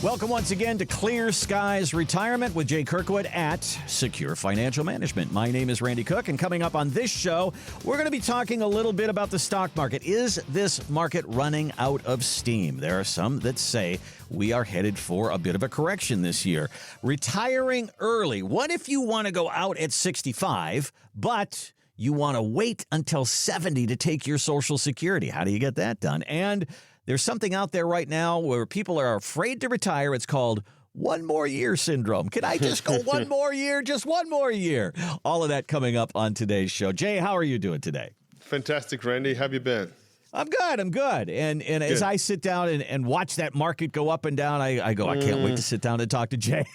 Welcome once again to Clear Skies Retirement with Jay Kirkwood at Secure Financial Management. My name is Randy Cook, and coming up on this show, we're going to be talking a little bit about the stock market. Is this market running out of steam? There are some that say we are headed for a bit of a correction this year. Retiring early. What if you want to go out at 65, but you want to wait until 70 to take your Social Security? How do you get that done? And there's something out there right now where people are afraid to retire. It's called one more year syndrome. Can I just go one more year? Just one more year. All of that coming up on today's show. Jay, how are you doing today? Fantastic, Randy. How have you been? I'm good. And as I sit down and watch that market go up and down, I go, I can't wait to sit down and talk to Jay.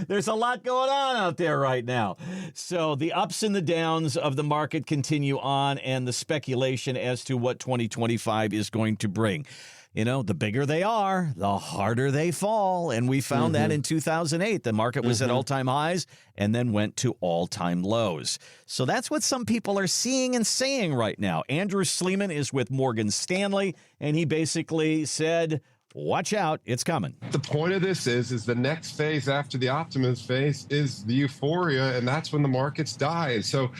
There's a lot going on out there right now. So the ups and the downs of the market continue on, and the speculation as to what 2025 is going to bring. You know, the bigger they are, the harder they fall. And we found that in 2008. The market was at all-time highs and then went to all-time lows. So that's what some people are seeing and saying right now. Andrew Sleeman is with Morgan Stanley, and he basically said, watch out, it's coming. The point of this is the next phase after the optimist phase is the euphoria, and that's when the markets die. And so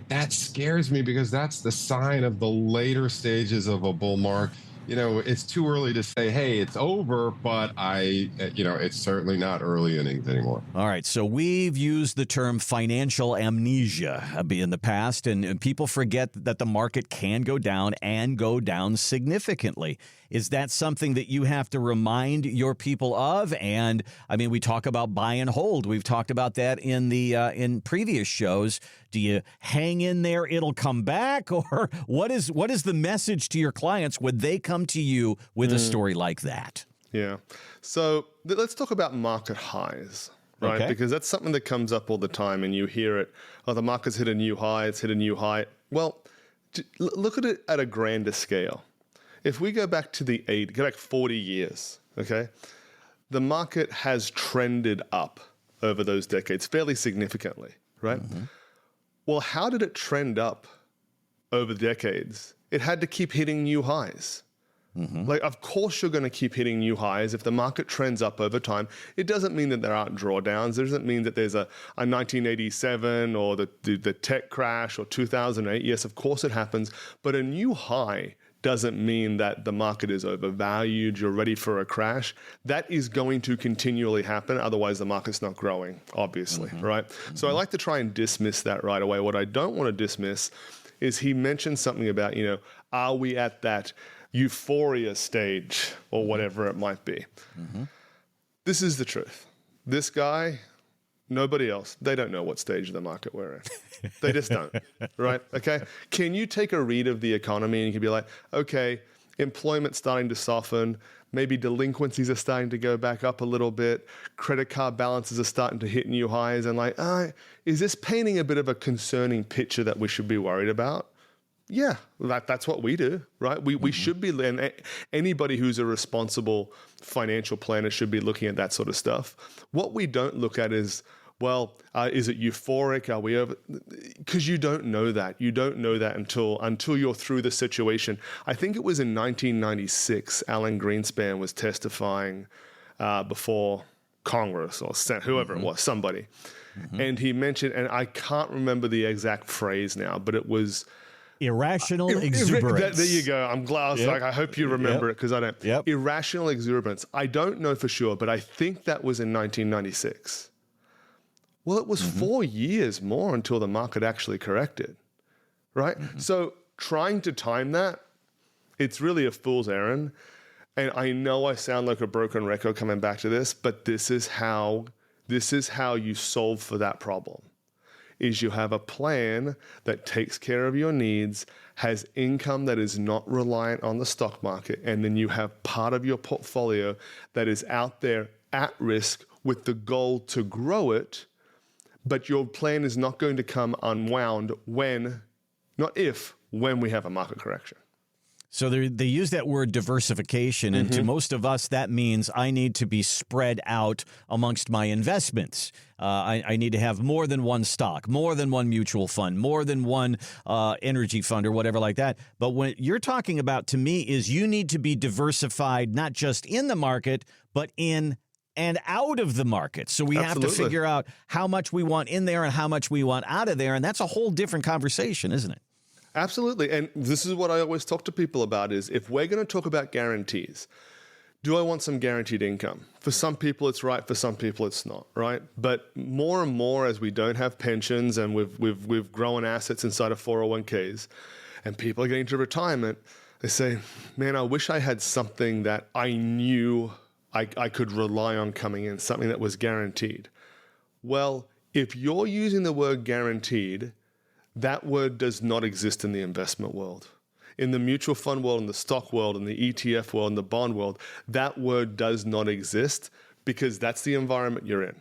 that scares me because that's the sign of the later stages of a bull market. You know, it's too early to say, hey, it's over, but it's certainly not early innings anymore. All right. So we've used the term financial amnesia in the past, and people forget that the market can go down and go down significantly. Is that something that you have to remind your people of? And I mean, we talk about buy and hold. We've talked about that in previous shows. Do you hang in there? It'll come back, or what is the message to your clients when they come to you with a story like that? Yeah. So let's talk about market highs, right? Okay. Because that's something that comes up all the time, and you hear it. Oh, the market's hit a new high. It's hit a new high. Well, look at it at a grander scale. If we go back to go back 40 years, okay, the market has trended up over those decades fairly significantly, right? Well, how did it trend up over decades? It had to keep hitting new highs. Like, of course you're going to keep hitting new highs. If the market trends up over time, it doesn't mean that there aren't drawdowns. It doesn't mean that there's a 1987 or the tech crash or 2008. Yes, of course it happens. But a new high doesn't mean that the market is overvalued, you're ready for a crash. That is going to continually happen. Otherwise, the market's not growing, obviously, right? So I like to try and dismiss that right away. What I don't want to dismiss is he mentioned something about, are we at that euphoria stage or whatever it might be? This is the truth. This guy, nobody else, they don't know what stage of the market we're in. They just don't, right? Okay. Can you take a read of the economy and you can be like, okay, employment's starting to soften, maybe delinquencies are starting to go back up a little bit, credit card balances are starting to hit new highs, and is this painting a bit of a concerning picture that we should be worried about? Yeah, that's what we do, right? We should be, and anybody who's a responsible financial planner should be looking at that sort of stuff. What we don't look at is, is it euphoric? Are we over? Because you don't know that. You don't know that until you're through the situation. I think it was in 1996, Alan Greenspan was testifying before Congress or Senate, whoever it was, somebody. And he mentioned, and I can't remember the exact phrase now, but it was irrational exuberance. There you go. I'm glad. I hope you remember it because I don't. Irrational exuberance. I don't know for sure, but I think that was in 1996. Well, it was 4 years more until the market actually corrected, right? So trying to time that, it's really a fool's errand. And I know I sound like a broken record coming back to this, but this is how you solve for that problem. Is you have a plan that takes care of your needs, has income that is not reliant on the stock market, and then you have part of your portfolio that is out there at risk with the goal to grow it, but your plan is not going to come unwound when we have a market correction. So they use that word diversification, and to most of us, that means I need to be spread out amongst my investments. I need to have more than one stock, more than one mutual fund, more than one energy fund or whatever like that. But what you're talking about to me is you need to be diversified, not just in the market, but in and out of the market. So we have to figure out how much we want in there and how much we want out of there. And that's a whole different conversation, isn't it? Absolutely. And this is what I always talk to people about is if we're going to talk about guarantees, do I want some guaranteed income? For some people it's right, for some people it's not, right? But more and more as we don't have pensions and we've grown assets inside of 401ks and people are getting to retirement, they say, man, I wish I had something that I knew I could rely on coming in, something that was guaranteed. Well, if you're using the word guaranteed, that word does not exist in the investment world. In the mutual fund world, in the stock world, in the ETF world, in the bond world, that word does not exist because that's the environment you're in.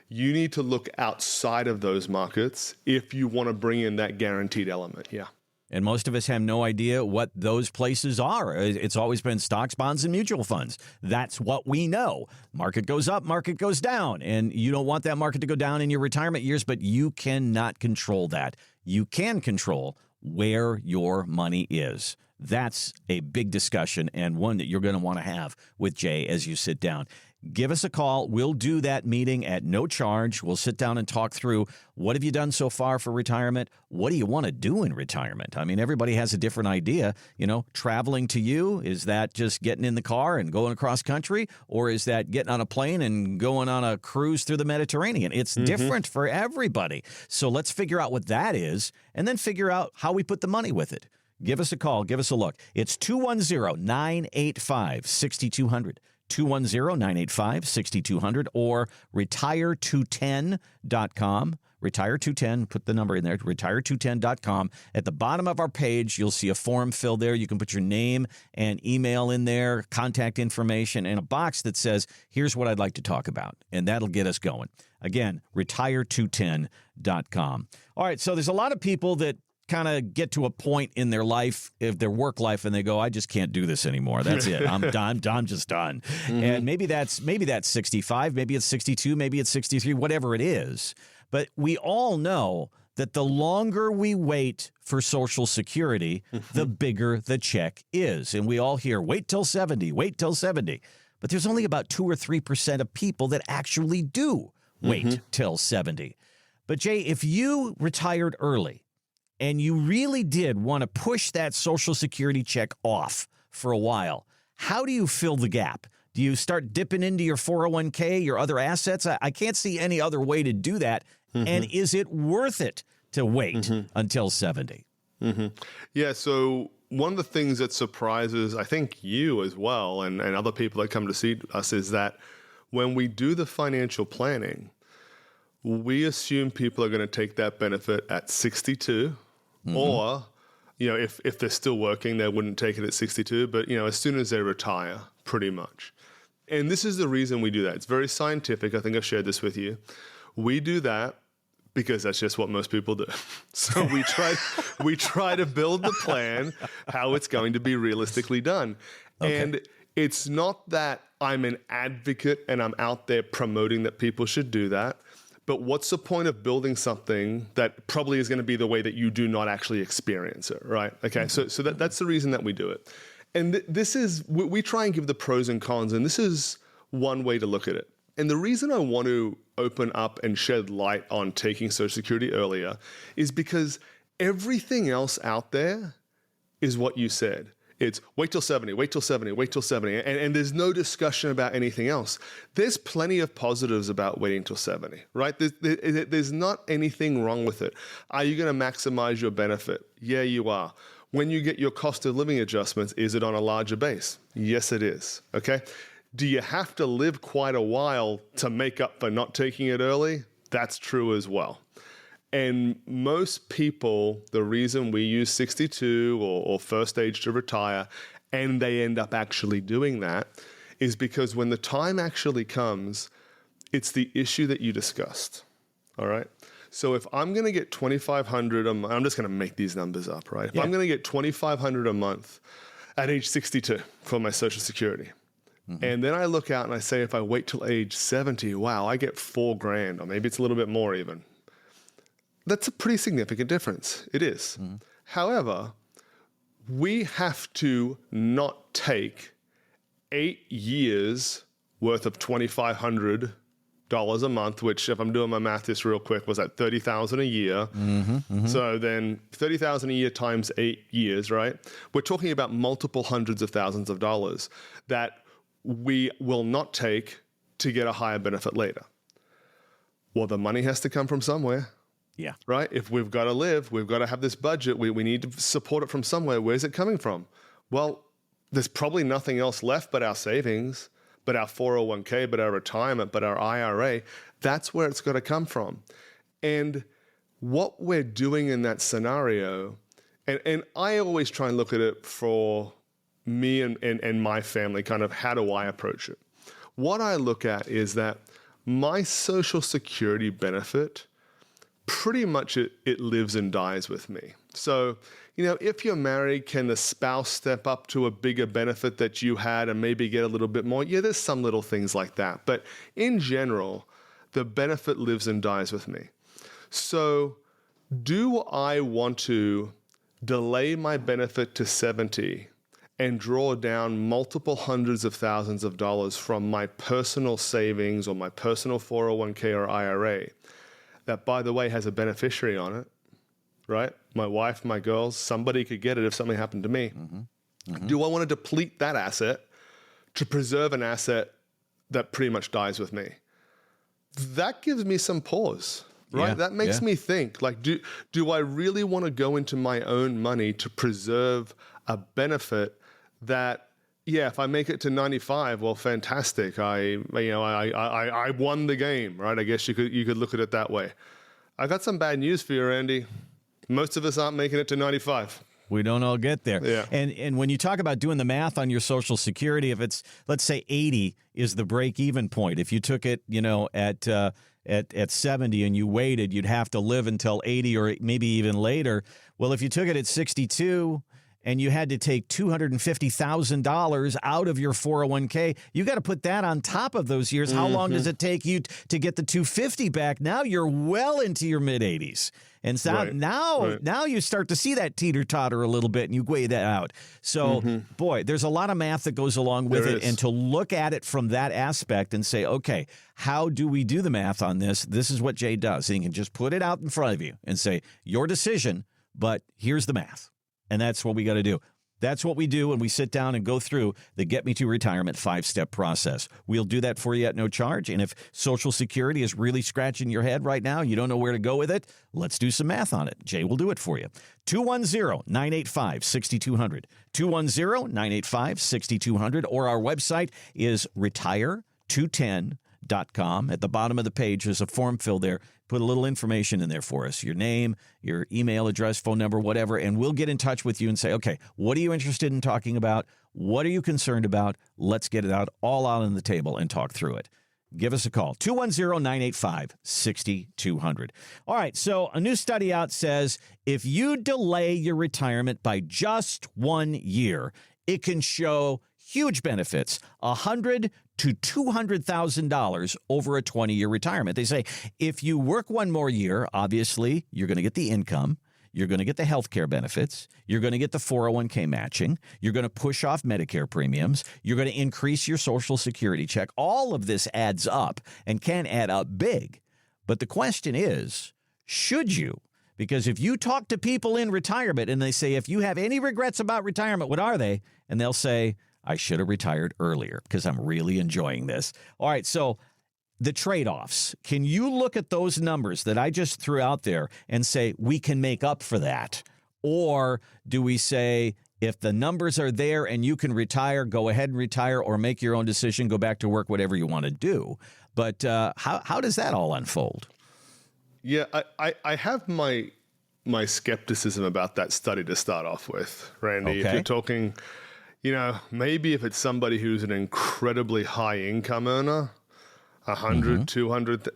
You need to look outside of those markets if you want to bring in that guaranteed element. Yeah. And most of us have no idea what those places are. It's always been stocks, bonds, and mutual funds. That's what we know. Market goes up, market goes down. And you don't want that market to go down in your retirement years, but you cannot control that. You can control where your money is. That's a big discussion and one that you're going to want to have with Jay as you sit down. Give us a call. We'll do that meeting at no charge. We'll sit down and talk through what have you done so far for retirement? What do you want to do in retirement? I mean, everybody has a different idea. You know, traveling to you, is that just getting in the car and going across country? Or is that getting on a plane and going on a cruise through the Mediterranean? It's different for everybody. So let's figure out what that is and then figure out how we put the money with it. Give us a call. Give us a look. It's 210-985-6200. 210-985-6200 or retire210.com. Retire210, put the number in there, retire210.com. At the bottom of our page, you'll see a form filled there. You can put your name and email in there, contact information, and a box that says, here's what I'd like to talk about. And that'll get us going. Again, retire210.com. All right, so there's a lot of people that kind of get to a point in their life, if their work life, and they go, I just can't do this anymore. That's it. I'm done. I'm just done. And maybe that's 65, maybe it's 62, maybe it's 63, whatever it is. But we all know that the longer we wait for Social Security, the bigger the check is. And we all hear, wait till 70, wait till 70. But there's only about 2 or 3% of people that actually do wait till 70. But Jay, if you retired early, and you really did want to push that Social Security check off for a while, how do you fill the gap? Do you start dipping into your 401k, your other assets? I can't see any other way to do that. And is it worth it to wait until 70? Yeah, so one of the things that surprises, I think, you as well and other people that come to see us is that when we do the financial planning, we assume people are going to take that benefit at 62. Or, you know, if they're still working, they wouldn't take it at 62. But, you know, as soon as they retire, pretty much. And this is the reason we do that. It's very scientific. I think I've shared this with you. We do that because that's just what most people do. So we try to build the plan how it's going to be realistically done. Okay. And it's not that I'm an advocate and I'm out there promoting that people should do that. But what's the point of building something that probably is going to be the way that you do not actually experience it, right? Okay, so that's the reason that we do it. And this is, we try and give the pros and cons, and this is one way to look at it. And the reason I want to open up and shed light on taking Social Security earlier is because everything else out there is what you said. It's wait till 70, wait till 70, wait till 70. And there's no discussion about anything else. There's plenty of positives about waiting till 70, right? There's not anything wrong with it. Are you going to maximize your benefit? Yeah, you are. When you get your cost of living adjustments, is it on a larger base? Yes, it is. Okay. Do you have to live quite a while to make up for not taking it early? That's true as well. And most people, the reason we use 62 or first age to retire, and they end up actually doing that, is because when the time actually comes, it's the issue that you discussed. All right. So if I'm going to get $2,500 a month, I'm just going to make these numbers up, right? If I'm going to get $2,500 a month, at age 62 for my Social Security. And then I look out and I say, if I wait till age 70, wow, I get $4,000, or maybe it's a little bit more even. That's a pretty significant difference. It is. However, we have to not take 8 years worth of $2,500 a month, which, if I'm doing my math just real quick, was at $30,000 a year. So then $30,000 a year times 8 years, right? We're talking about multiple hundreds of thousands of dollars that we will not take to get a higher benefit later. Well, the money has to come from somewhere. Yeah. Right? If we've got to live, we've got to have this budget, we need to support it from somewhere. Where's it coming from? Well, there's probably nothing else left but our savings, but our 401k, but our retirement, but our IRA. That's where it's got to come from. And what we're doing in that scenario, and I always try and look at it for me and my family, kind of how do I approach it? What I look at is that my Social Security benefit, pretty much it lives and dies with me. So, if you're married, can the spouse step up to a bigger benefit that you had and maybe get a little bit more? Yeah, there's some little things like that. But in general, the benefit lives and dies with me. So do I want to delay my benefit to 70 and draw down multiple hundreds of thousands of dollars from my personal savings or my personal 401k or IRA that, by the way, has a beneficiary on it, right? My wife, my girls, somebody could get it if something happened to me. Do I want to deplete that asset to preserve an asset that pretty much dies with me? That gives me some pause, right? Yeah, that makes me think, like, do I really want to go into my own money to preserve a benefit that, yeah, if I make it to 95, well, fantastic. I won the game, right? I guess you could look at it that way. I got some bad news for you, Randy. Most of us aren't making it to 95. We don't all get there. Yeah. And when you talk about doing the math on your Social Security, if it's, let's say 80 is the break-even point. If you took it, at 70 and you waited, you'd have to live until 80 or maybe even later. Well, if you took it at 62 and you had to take $250,000 out of your 401k, you got to put that on top of those years. How long does it take you to get the $250 back? Now you're well into your mid-80s. And so now you start to see that teeter-totter a little bit, and you weigh that out. So, boy, there's a lot of math that goes along with it. And to look at it from that aspect and say, okay, how do we do the math on this? This is what Jay does. And he can just put it out in front of you and say, your decision, but here's the math. And that's what we got to do. That's what we do when we sit down and go through the Get Me to Retirement 5-step process. We'll do that for you at no charge. And if Social Security is really scratching your head right now, you don't know where to go with it, let's do some math on it. Jay will do it for you. 210-985-6200. 210-985-6200. Or our website is retire210.com. At the bottom of the page, there's a form fill there. Put a little information in there for us, your name, your email address, phone number, whatever, and we'll get in touch with you and say, okay, what are you interested in talking about? What are you concerned about? Let's get it all out on the table and talk through it. Give us a call, 210-985-6200. All right, so a new study out says if you delay your retirement by just 1 year, it can show huge benefits, $100,000 to $200,000 over a 20-year retirement. They say if you work one more year, obviously you're going to get the income, you're going to get the health care benefits, you're going to get the 401k matching, you're going to push off Medicare premiums, you're going to increase your Social Security check. All of this adds up and can add up big. But the question is, should you? Because if you talk to people in retirement and they say, if you have any regrets about retirement, what are they? And they'll say, I should have retired earlier because I'm really enjoying this. All right, so the trade-offs. Can you look at those numbers that I just threw out there and say we can make up for that? Or do we say if the numbers are there and you can retire, go ahead and retire or make your own decision, go back to work, whatever you want to do? But how does that all unfold? Yeah, I have my skepticism about that study to start off with, Randy. Okay. If you're talking, maybe if it's somebody who's an incredibly high income earner, 100, 200,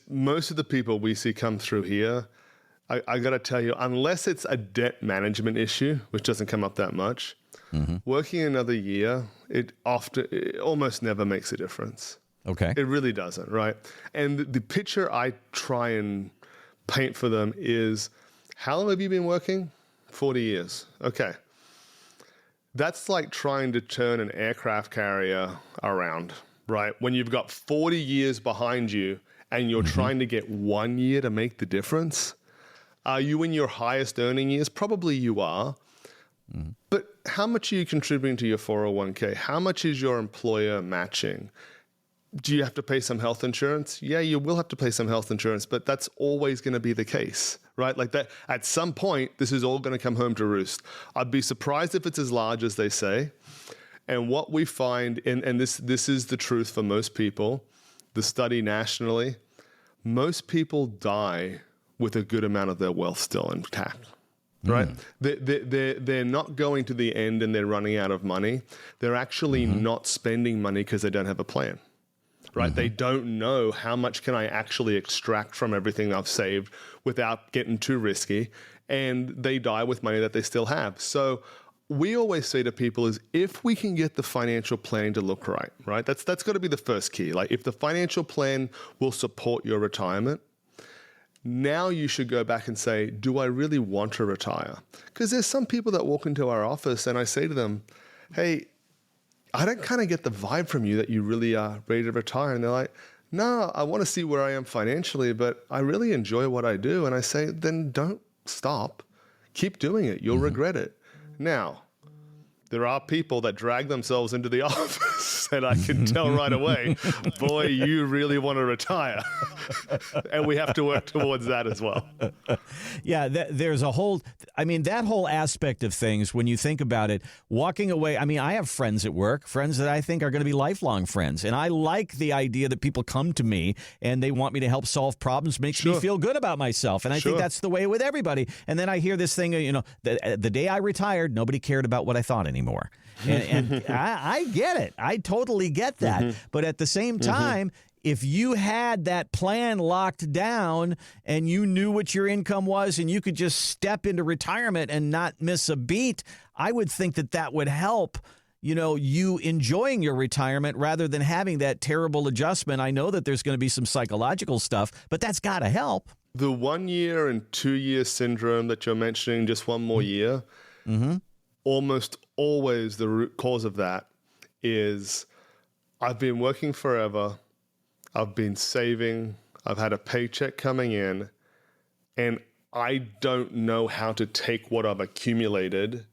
most of the people we see come through here, I got to tell you, unless it's a debt management issue, which doesn't come up that much, working another year, it almost never makes a difference. Okay. It really doesn't, right? And the picture I try and paint for them is, how long have you been working? 40 years. Okay. That's like trying to turn an aircraft carrier around, right? When you've got 40 years behind you and you're trying to get 1 year to make the difference. Are you in your highest earning years? Probably you are. But how much are you contributing to your 401k? How much is your employer matching? Do you have to pay some health insurance? Yeah, you will have to pay some health insurance, but that's always going to be the case, right? Like that, at some point, this is all going to come home to roost. I'd be surprised if it's as large as they say. And what we find, and this is the truth for most people, the study nationally, most people die with a good amount of their wealth still intact. Right? They're not going to the end and they're running out of money. They're actually not spending money because they don't have a plan. Right? They don't know how much can I actually extract from everything I've saved without getting too risky. And they die with money that they still have. So we always say to people is, if we can get the financial planning to look right, right? That's got to be the first key. Like, if the financial plan will support your retirement, now you should go back and say, do I really want to retire? Because there's some people that walk into our office and I say to them, hey, I don't kind of get the vibe from you that you really are ready to retire. And they're like, no, I want to see where I am financially, but I really enjoy what I do. And I say, then don't stop. Keep doing it. You'll regret it. Now, there are people that drag themselves into the office and I can tell right away, boy, you really want to retire. And we have to work towards that as well. Yeah, there's a whole, that whole aspect of things, when you think about it, walking away, I have friends at work, friends that I think are going to be lifelong friends. And I like the idea that people come to me and they want me to help solve problems, makes me feel good about myself. And I think that's the way with everybody. And then I hear this thing, the day I retired, nobody cared about what I thought anymore. And I get it. I totally get that. But at the same time, if you had that plan locked down and you knew what your income was and you could just step into retirement and not miss a beat, I would think that would help, you enjoying your retirement rather than having that terrible adjustment. I know that there's going to be some psychological stuff, but that's got to help. The 1 year and 2 year syndrome that you're mentioning, just one more year, almost always the root cause of that is, I've been working forever. I've been saving. I've had a paycheck coming in, and I don't know how to take what I've accumulated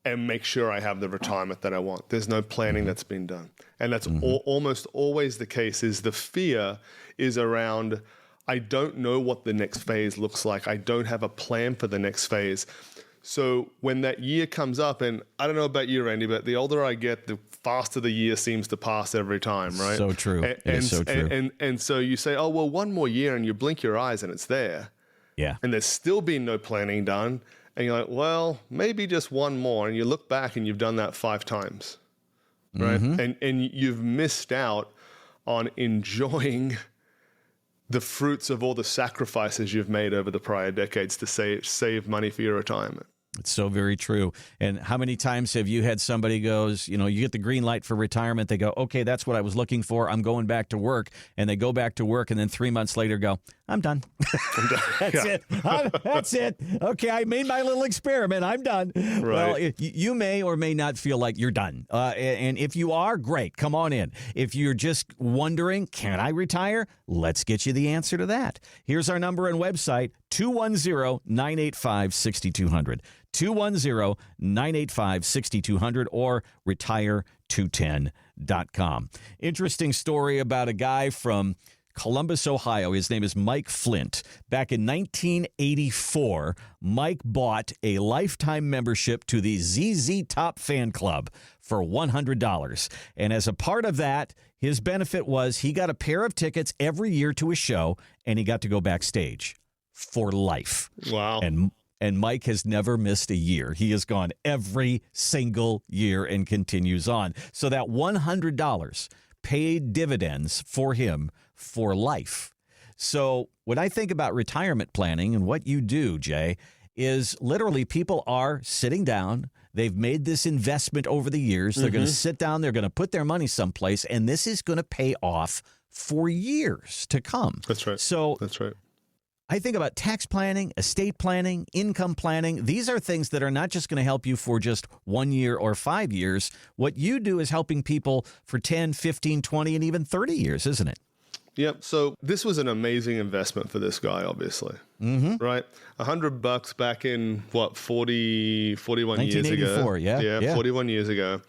and make sure I have the retirement that I want. There's no planning that's been done. And that's almost always the case. Is the fear is around, I don't know what the next phase looks like. I don't have a plan for the next phase. So when that year comes up, and I don't know about you, Randy, but the older I get, the faster the year seems to pass every time, right? So true. It is so true. And so you say, oh, well, one more year, and you blink your eyes and it's there. Yeah. And there's still been no planning done. And you're like, well, maybe just one more. And you look back and you've done that 5 times, right? And you've missed out on enjoying the fruits of all the sacrifices you've made over the prior decades to save money for your retirement. It's so very true. And how many times have you had somebody goes, you get the green light for retirement. They go, okay, that's what I was looking for. I'm going back to work. And they go back to work. And then 3 months later go, I'm done. That's it. That's it. Okay, I made my little experiment. I'm done. Right. Well, you may or may not feel like you're done. And if you are, great. Come on in. If you're just wondering, can I retire? Let's get you the answer to that. Here's our number and website, 210-985-6200. 210-985-6200 or retire210.com. Interesting story about a guy from Columbus, Ohio. His name is Mike Flint. Back in 1984, Mike bought a lifetime membership to the ZZ Top fan club for $100. And as a part of that, his benefit was he got a pair of tickets every year to a show, and he got to go backstage for life. Wow. And Mike has never missed a year. He has gone every single year and continues on. So that $100 paid dividends for him for life. So when I think about retirement planning and what you do, Jay, is literally people are sitting down, They've made this investment over the years. They're going to sit down. They're going to put their money someplace, and this is going to pay off for years to come. That's right. So that's right. I think about tax planning, estate planning, income planning. These are things that are not just going to help you for just 1 year or 5 years. What you do is helping people for 10, 15, 20, and even 30 years, isn't it? Yep. So this was an amazing investment for this guy, obviously. Right? $100 back in, 41 years ago. 1984, yeah. 41 years ago.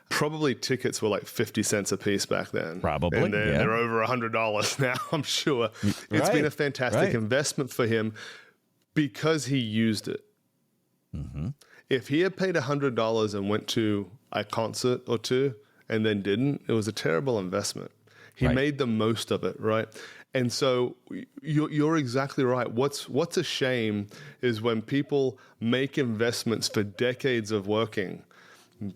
Probably tickets were like 50 cents a piece back then. Probably, And they're over $100 now, I'm sure. It's been a fantastic investment for him because he used it. If he had paid $100 and went to a concert or two and then didn't, it was a terrible investment. He made the most of it, right? And so you're exactly right. What's a shame is when people make investments for decades of working,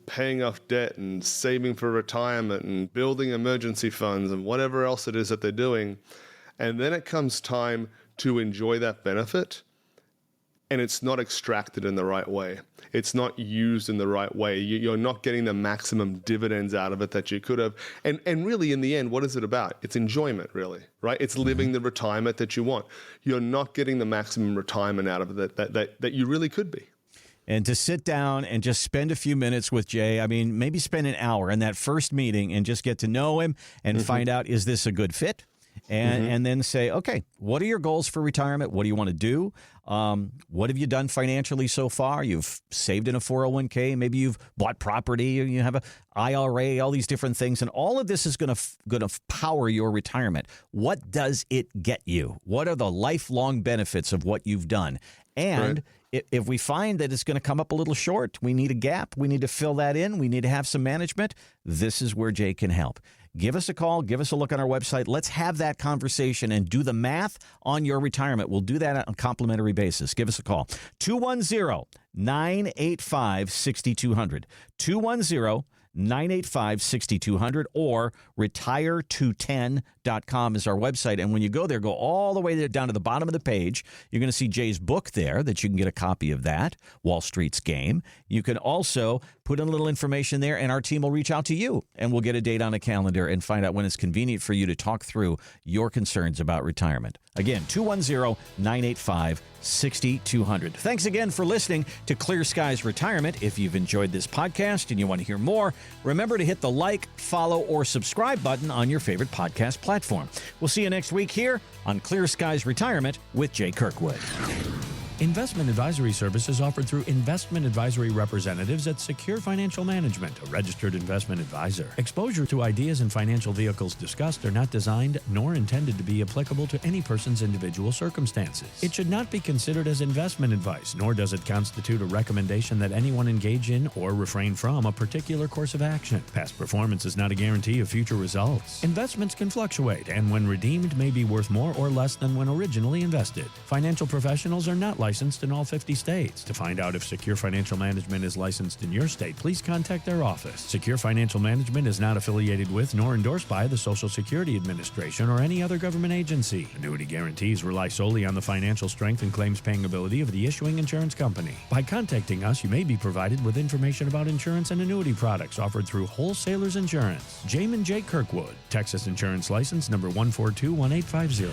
paying off debt and saving for retirement and building emergency funds and whatever else it is that they're doing. And then it comes time to enjoy that benefit and it's not extracted in the right way. It's not used in the right way. You're not getting the maximum dividends out of it that you could have. And really, in the end, what is it about? It's enjoyment, really, right? It's living the retirement that you want. You're not getting the maximum retirement out of it that you really could be. And to sit down and just spend a few minutes with Jay, I mean, maybe spend an hour in that first meeting and just get to know him and find out, is this a good fit? And then say, okay, what are your goals for retirement? What do you want to do? What have you done financially so far? You've saved in a 401k. Maybe you've bought property. You have an IRA, all these different things. And all of this is going to power your retirement. What does it get you? What are the lifelong benefits of what you've done? And if we find that it's going to come up a little short, we need a gap, we need to fill that in, we need to have some management, this is where Jay can help. Give us a call. Give us a look on our website. Let's have that conversation and do the math on your retirement. We'll do that on a complimentary basis. Give us a call. 210-985-6200. 210-985-6200 or retire210.com is our website. And when you go there, go all the way down to the bottom of the page. You're going to see Jay's book there that you can get a copy of that, Wall Street's Game. You can also put in a little information there, and our team will reach out to you, and we'll get a date on a calendar and find out when it's convenient for you to talk through your concerns about retirement. Again, 210-985-6200. Thanks again for listening to Clear Skies Retirement. If you've enjoyed this podcast and you want to hear more, remember to hit the like, follow, or subscribe button on your favorite podcast platform. We'll see you next week here on Clear Skies Retirement with Jay Kirkwood. Investment advisory services offered through investment advisory representatives at Secure Financial Management, a registered investment advisor. Exposure to ideas and financial vehicles discussed are not designed nor intended to be applicable to any person's individual circumstances. It should not be considered as investment advice, nor does it constitute a recommendation that anyone engage in or refrain from a particular course of action. Past performance is not a guarantee of future results. Investments can fluctuate, and when redeemed may be worth more or less than when originally invested. Financial professionals are not licensed in all 50 states. To find out if Secure Financial Management is licensed in your state, please contact their office. Secure Financial Management is not affiliated with nor endorsed by the Social Security Administration or any other government agency. Annuity guarantees rely solely on the financial strength and claims-paying ability of the issuing insurance company. By contacting us, you may be provided with information about insurance and annuity products offered through Wholesalers Insurance. Jamin J. Kirkwood, Texas Insurance License number 1421850.